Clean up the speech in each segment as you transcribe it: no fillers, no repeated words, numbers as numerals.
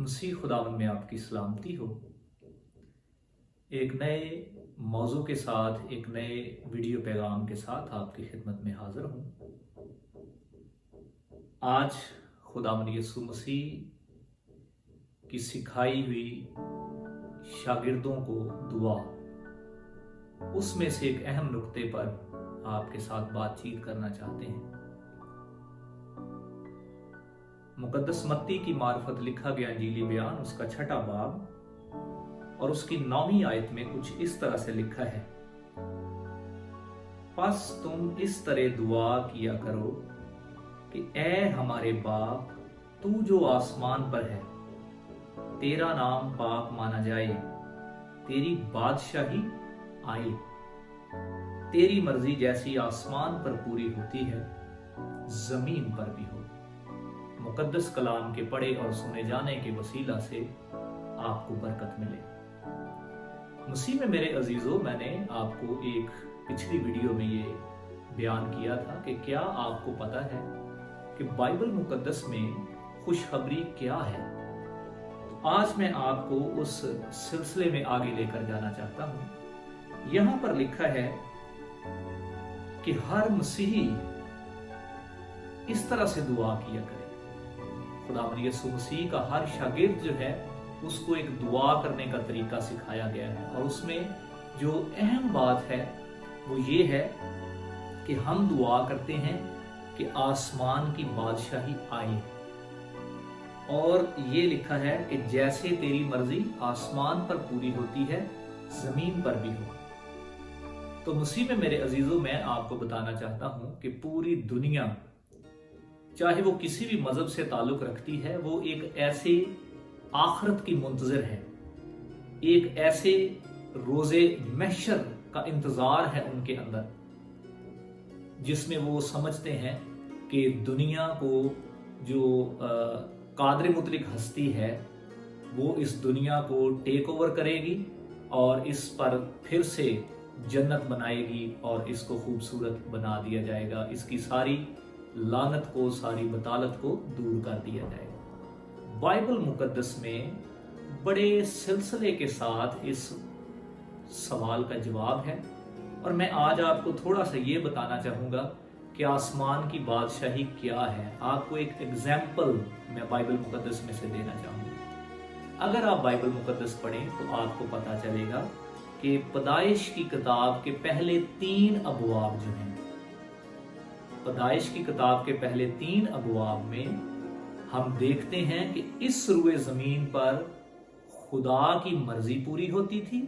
मसीह खुदावन में आपकी सलामती हो। एक नए मौजू के साथ, एक नए वीडियो पैगाम के साथ आपकी खिदमत में हाजिर हूँ। आज खुदावन यीशु मसीह की सिखाई हुई शागिर्दों को दुआ, उसमें से एक अहम नुक्ते पर आपके साथ बातचीत करना चाहते हैं। मुकद्दस मत्ती की मार्फत लिखा गया इंजीली बयान, उसका 6वां बाब और उसकी 9वीं आयत में कुछ इस तरह से लिखा है, बस तुम इस तरह दुआ किया करो कि ऐ हमारे बाप, तू जो आसमान पर है, तेरा नाम पाक माना जाए, तेरी बादशाही आए, तेरी मर्जी जैसी आसमान पर पूरी होती है जमीन पर भी हो। मुकद्दस कलाम के पढ़े और सुने जाने के वसीला से आपको बरकत मिले। मसीह में मेरे अजीजों, मैंने आपको एक पिछली वीडियो में ये बयान किया था कि क्या आपको पता है कि बाइबल मुकद्दस में खुशखबरी क्या है। तो आज मैं आपको उस सिलसिले में आगे लेकर जाना चाहता हूं। यहां पर लिखा है कि हर मसीही इस तरह से दुआ किया करे। खुदावंद यीशु मसीह का हर शागिर्द जो है, उसको एक दुआ करने का तरीका सिखाया गया है, और उसमें जो अहम बात है वो ये है कि हम दुआ करते हैं कि आसमान की बादशाही आए, और ये लिखा है कि जैसे तेरी मर्जी आसमान पर पूरी होती है जमीन पर भी हो। तो मसीह में मेरे अजीजों, मैं आपको बताना चाहता हूं कि पूरी दुनिया, चाहे वो किसी भी मजहब से ताल्लुक रखती है, वो एक ऐसे आखिरत की मुंतजर है, एक ऐसे रोजे महशर का इंतजार है उनके अंदर, जिसमें वो समझते हैं कि दुनिया को जो कादर मुतलिक हस्ती है, वो इस दुनिया को टेक ओवर करेगी और इस पर फिर से जन्नत बनाएगी और इसको खूबसूरत बना दिया जाएगा, इसकी सारी लानत को, सारी बतालत को दूर कर दिया जाएगा। बाइबल मुकद्दस में बड़े सिलसिले के साथ इस सवाल का जवाब है, और मैं आज आपको थोड़ा सा ये बताना चाहूँगा कि आसमान की बादशाही क्या है। आपको एक एग्जाम्पल मैं बाइबल मुकद्दस में से देना चाहूँगा। अगर आप बाइबल मुकद्दस पढ़ें तो आपको पता चलेगा कि पैदाइश की किताब के पहले 3 अबवाब जो हैं, पैदाइश की किताब के पहले 3 अबवाब में हम देखते हैं कि इस रुए जमीन पर खुदा की मर्जी पूरी होती थी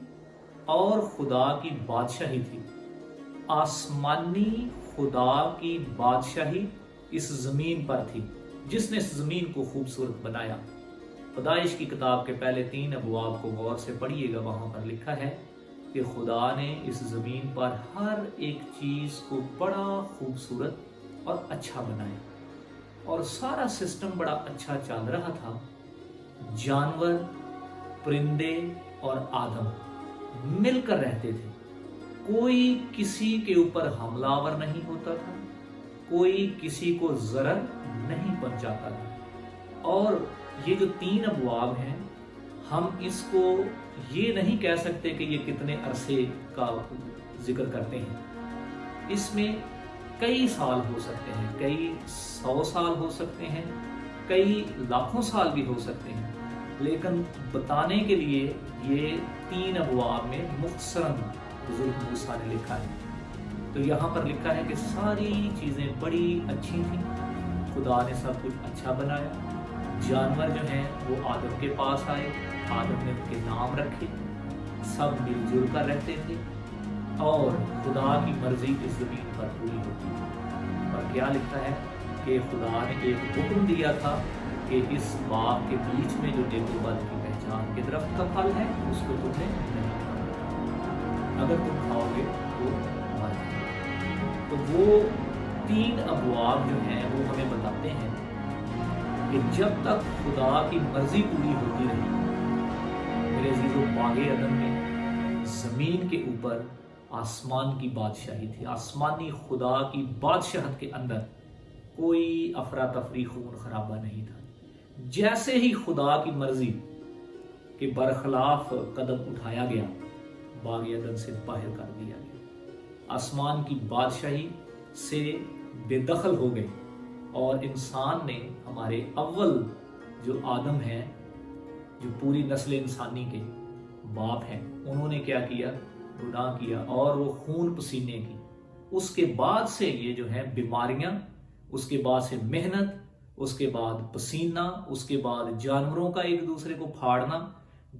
और खुदा की बादशाही थी। आसमानी खुदा की बादशाही इस जमीन पर थी, जिसने इस जमीन को खूबसूरत बनाया। पैदाइश की किताब के पहले 3 अबवाब को गौर से पढ़िएगा, वहां पर लिखा है कि खुदा ने इस जमीन पर हर एक चीज को बड़ा खूबसूरत और अच्छा बनाया, और सारा सिस्टम बड़ा अच्छा चल रहा था। जानवर, परिंदे और आदम मिलकर रहते थे, कोई किसी के ऊपर हमलावर नहीं होता था, कोई किसी को जरर नहीं पहुंचाता था। और ये जो 3 अबवाब हैं, हम इसको ये नहीं कह सकते कि ये कितने अरसे का जिक्र करते हैं। इसमें कई साल हो सकते हैं, कई 100 साल हो सकते हैं, कई लाखों साल भी हो सकते हैं, लेकिन बताने के लिए ये 3 अबवाब में मुख्तसरन बुजुर्ग मूसा ने लिखा है। तो यहाँ पर लिखा है कि सारी चीज़ें बड़ी अच्छी थी, खुदा ने सब कुछ अच्छा बनाया। जानवर जो हैं वो आदम के पास आए, आदम ने उनके नाम रखे, सब मिलजुल कर रहते थे, और खुदा की मर्जी इस जमीन पर पूरी होती है। और क्या लिखा है कि खुदा ने एक हुक्म दिया था कि इस बाग के बीच में जो नेबूबत की पहचान के दरख्त का फल है, उसको तुमने नहीं खाना, अगर तुम खाओगे तो मर जाओगे। तो वो 3 अबवाब जो हैं वो हमें बताते हैं कि जब तक खुदा की मर्जी पूरी होती रही, मेरे अजीजों, बागे अदन में जमीन के ऊपर आसमान की बादशाही थी। आसमानी खुदा की बादशाहत के अंदर कोई अफरा तफरी, खून खराबा नहीं था। जैसे ही खुदा की मर्जी के बरखिलाफ कदम उठाया गया, बाग एदन से बाहर कर दिया गया, आसमान की बादशाही से बेदखल हो गए। और इंसान ने, हमारे अव्वल जो आदम हैं, जो पूरी नस्ल इंसानी के बाप हैं, उन्होंने क्या किया? गुनाह किया, और वो खून पसीने की। उसके बाद से ये जो है बीमारियां, उसके बाद से मेहनत, उसके बाद पसीना, उसके बाद जानवरों का एक दूसरे को फाड़ना,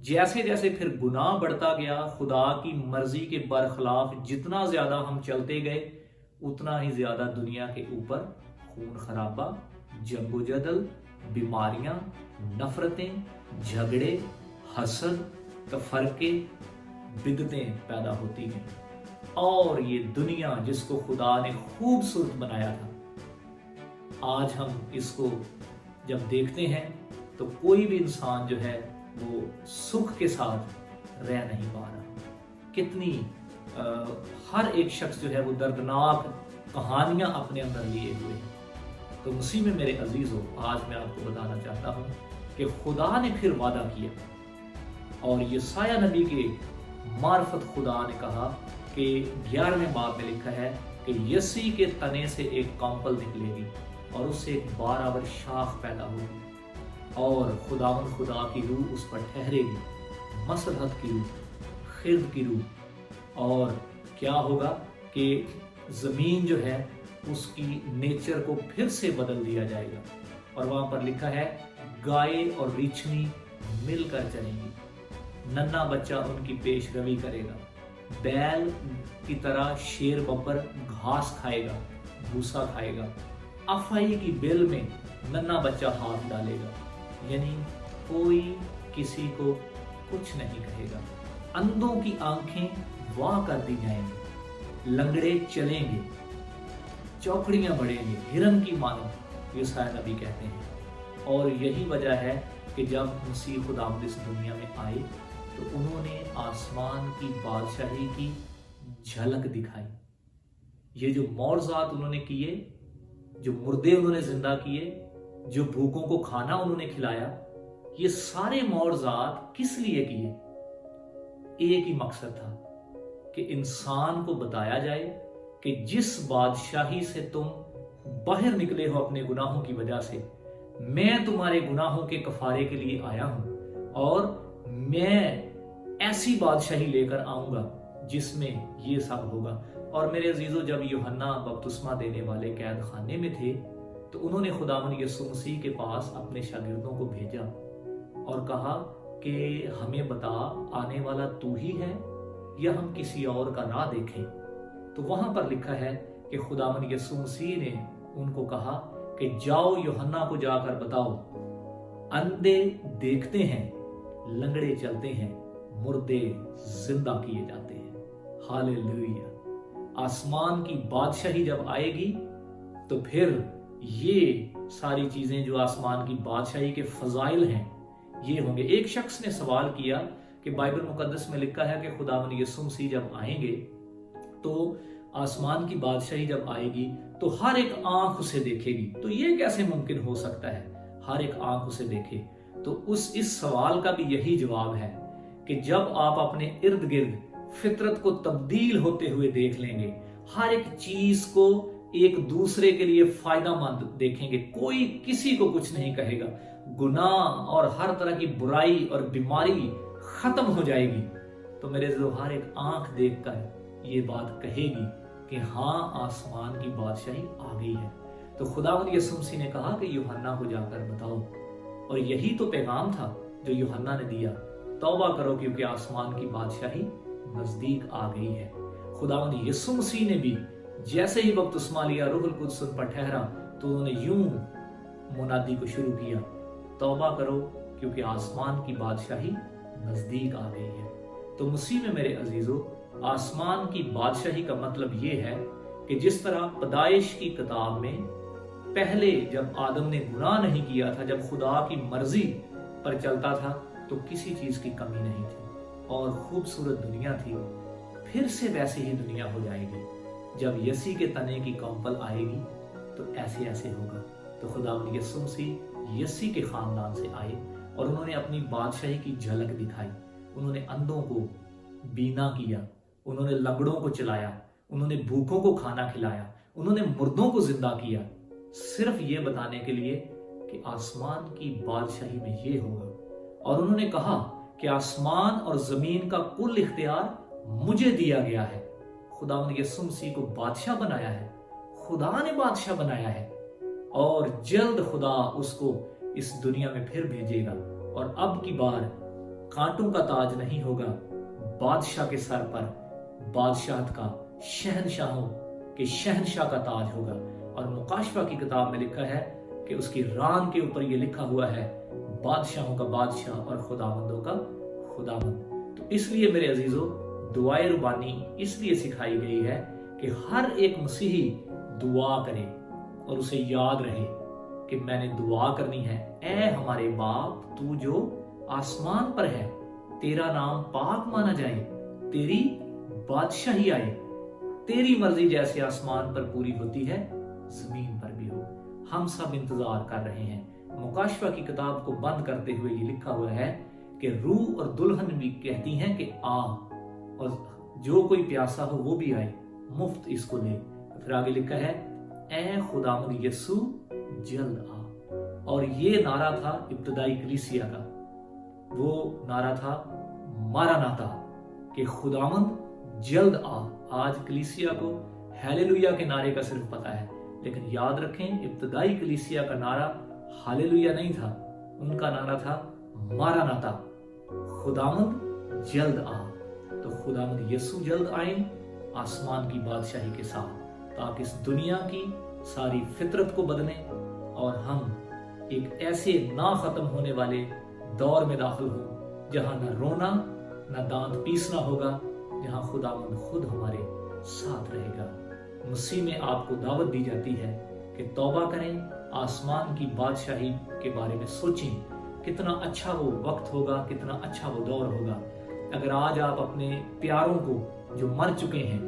जैसे जैसे फिर गुनाह बढ़ता गया, खुदा की मर्जी के बरखिलाफ जितना ज्यादा हम चलते गए, उतना ही ज्यादा दुनिया के ऊपर खून खराबा, जंगो जदल, बीमारियां, नफरतें, झगड़े, हसद, तफरके, बिदतें पैदा होती गई। और ये दुनिया जिसको खुदा ने खूबसूरत बनाया था, आज हम इसको जब देखते हैं तो कोई भी इंसान जो है वो सुख के साथ रह नहीं पा रहा। कितनी हर एक शख्स जो है वो दर्दनाक कहानियां अपने अंदर लिए हुए हैं। तो मसीह में मेरे अजीजों, आज मैं आपको बताना चाहता हूं कि खुदा ने फिर वादा किया, और यसाया नबी के मार्फत खुदा ने कहा कि 11वें बाब में लिखा है कि यसी के तने से एक कंपल निकलेगी और उससे एक बाराबर शाख पैदा होगी, और खुदा की रूह उस पर ठहरेगी, मसलहत की रूह, खिर्द की रूह। और क्या होगा कि जमीन जो है उसकी नेचर को फिर से बदल दिया जाएगा। और वहां पर लिखा है गाय और रीछनी मिलकर चलेंगी, नन्हा बच्चा उनकी पेशरवी करेगा, बैल की तरह शेर बब्बर घास खाएगा, भूसा खाएगा, अफाई की बेल में नन्हा बच्चा हाथ डालेगा, यानी कोई किसी को कुछ नहीं कहेगा। अंधों की आंखें वाह कर दी जाएंगी, लंगड़े चलेंगे, चौखड़ियां बढ़ेंगे, हिरन की मानो, यसाया नबी कहते हैं। और यही वजह है कि जब मसीह खुदावंद इस दुनिया में आए तो उन्होंने आसमान की बादशाही की झलक दिखाई। ये जो मौजज़ात उन्होंने किए, जो मुर्दे उन्होंने जिंदा किए, जो भूखों को खाना उन्होंने खिलाया, ये सारे मौजज़ात किस लिए किए? एक ही मकसद था कि इंसान को बताया जाए कि जिस बादशाही से तुम बाहर निकले हो अपने गुनाहों की वजह से, मैं तुम्हारे गुनाहों के कफारे के लिए आया हूं, और मैं ऐसी बादशाही लेकर आऊंगा जिसमें ये सब होगा। और मेरे अजीजों, जब यूहन्ना बपतिस्मा देने वाले कैद खाने में थे तो उन्होंने खुदावंद यीशु मसीह के पास अपने शागिर्दों को भेजा और कहा कि हमें बता, आने वाला तू ही है या हम किसी और का राह देखें? तो वहां पर लिखा है कि खुदावंद यीशु मसीह ने उनको कहा कि जाओ यूहन्ना को जाकर बताओ, अंधे देखते हैं, लंगड़े चलते हैं, मुर्दे जिंदा किए जाते हैं। हालेलुया। आसमान की बादशाही जब आएगी तो फिर ये सारी चीजें जो आसमान की बादशाही के फजाइल हैं ये होंगे। एक शख्स ने सवाल किया कि बाइबल मुकद्दस में लिखा है कि खुदावंद यीशु मसीह जब आएंगे तो आसमान की बादशाही जब आएगी तो हर एक आंख उसे देखेगी, तो ये कैसे मुमकिन हो सकता है हर एक आंख उसे देखे? तो इस सवाल का भी यही जवाब है कि जब आप अपने इर्द गिर्द फितरत को तब्दील होते हुए देख लेंगे, हर एक चीज को एक दूसरे के लिए फायदेमंद देखेंगे, कोई किसी को कुछ नहीं कहेगा, गुनाह और हर तरह की बुराई और बीमारी खत्म हो जाएगी, तो मेरे जो हर एक आंख देखकर ये बात कहेगी कि हाँ, आसमान की बादशाही आ गई है। तो खुदावंद यीशु मसीह ने कहा कि यूहन्ना को जाकर बताओ, और यही तो पैगाम था जो यूहन्ना ने दिया, तौबा करो क्योंकि आसमान की बादशाही नजदीक आ गई है। खुदावंद यीशु मसीह ने भी जैसे ही बपतिस्मा लिया, रूहुल कुद्स उन पर ठहरा, तो उन्होंने यूं मुनादी को शुरू किया, तौबा करो क्योंकि आसमान की बादशाही नजदीक आ गई है। तो मसीह में मेरे अजीजों, आसमान की बादशाही का मतलब ये है कि जिस तरह पैदाइश की किताब में पहले जब आदम ने गुनाह नहीं किया था, जब खुदा की मर्जी पर चलता था, तो किसी चीज की कमी नहीं थी और खूबसूरत दुनिया थी, फिर से वैसी ही दुनिया हो जाएगी। जब यसी के तने की कंपल आएगी तो ऐसे ऐसे होगा। तो खुदावंद यीशु मसीह यस्सी के खानदान से आए और उन्होंने अपनी बादशाही की झलक दिखाई। उन्होंने अंधों को बीना किया, उन्होंने लंगड़ों को चलाया, उन्होंने भूखों को खाना खिलाया, उन्होंने मुर्दों को जिंदा किया, सिर्फ ये बताने के लिए कि आसमान की बादशाही में ये होगा। और उन्होंने कहा कि आसमान और जमीन का कुल इख्तियार मुझे दिया गया है। खुदावंद यीशु मसीह को बादशाह बनाया है, खुदा ने बादशाह बनाया है, और जल्द खुदा उसको इस दुनिया में फिर भेजेगा। और अब की बार कांटों का ताज नहीं होगा बादशाह के सर पर, बादशाहत का, शहनशाहों के शहनशाह का ताज होगा। और मुकाशवा की किताब में लिखा है कि उसकी रान के ऊपर यह लिखा हुआ है, बादशाहों का बादशाह और खुदावंदों का खुदावंद। तो इसलिए मेरे अजीजों, दुआए रुबानी इसलिए सिखाई गई है कि हर एक मसीही दुआ करे और उसे याद रहे कि मैंने दुआ करनी है, ऐ हमारे बाप तू जो आसमान पर है, तेरा नाम पाक माना जाए, तेरी बादशाही आए, तेरी मर्जी जैसे आसमान पर पूरी होती है जमीन पर भी हो। हम सब इंतजार कर रहे हैं। मुकाशवा की किताब को बंद करते हुए ये लिखा हुआ है कि रूह और दुल्हन भी कहती हैं कि आ, और जो कोई प्यासा हो वो भी आए, मुफ्त इसको ले। फिर आगे लिखा है, ऐ खुदावंद यीशु जल्द आ। और ये नारा था इब्तदाई कलीसिया का, वो नारा था मारानाता, कि खुदावंद जल्द आ। आज कलीसिया को हालेलुया के नारे का सिर्फ पता है, लेकिन याद रखें इब्तदाई कलीसिया का नारा हालेलुया नहीं था, उनका नारा था मारानाता, खुदावंद जल्द आ। तो खुदावंद यीशु जल्द आए आसमान की बादशाही के साथ, ताकि इस दुनिया की सारी फितरत को बदले और हम एक ऐसे ना खत्म होने वाले दौर में दाखिल हो जहां न रोना न दांत पीसना होगा, जहां खुदावंद खुद हमारे साथ रहेगा। मसीह में आपको दावत दी जाती है कि तौबा करें, आसमान की बादशाही के बारे में सोचें। कितना अच्छा वो वक्त होगा, कितना अच्छा वो दौर होगा। अगर आज आप अपने प्यारों को जो मर चुके हैं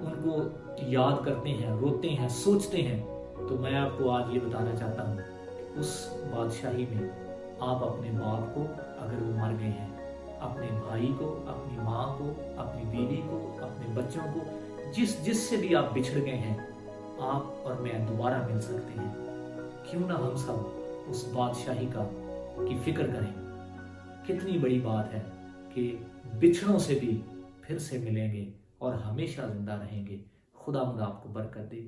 उनको याद करते हैं, रोते हैं, सोचते हैं, तो मैं आपको आज ये बताना चाहता हूँ कि उस बादशाही में आप अपने बाप को, अगर वो मर गए हैं, अपने भाई को, अपनी माँ को, अपनी बीवी को, अपने बच्चों को, जिससे भी आप बिछड़ गए हैं, आप और मैं दोबारा मिल सकते हैं। क्यों ना हम सब उस बादशाही की फिक्र करें। कितनी बड़ी बात है कि बिछड़ों से भी फिर से मिलेंगे और हमेशा जिंदा रहेंगे। खुदावंद आपको बरकत दे।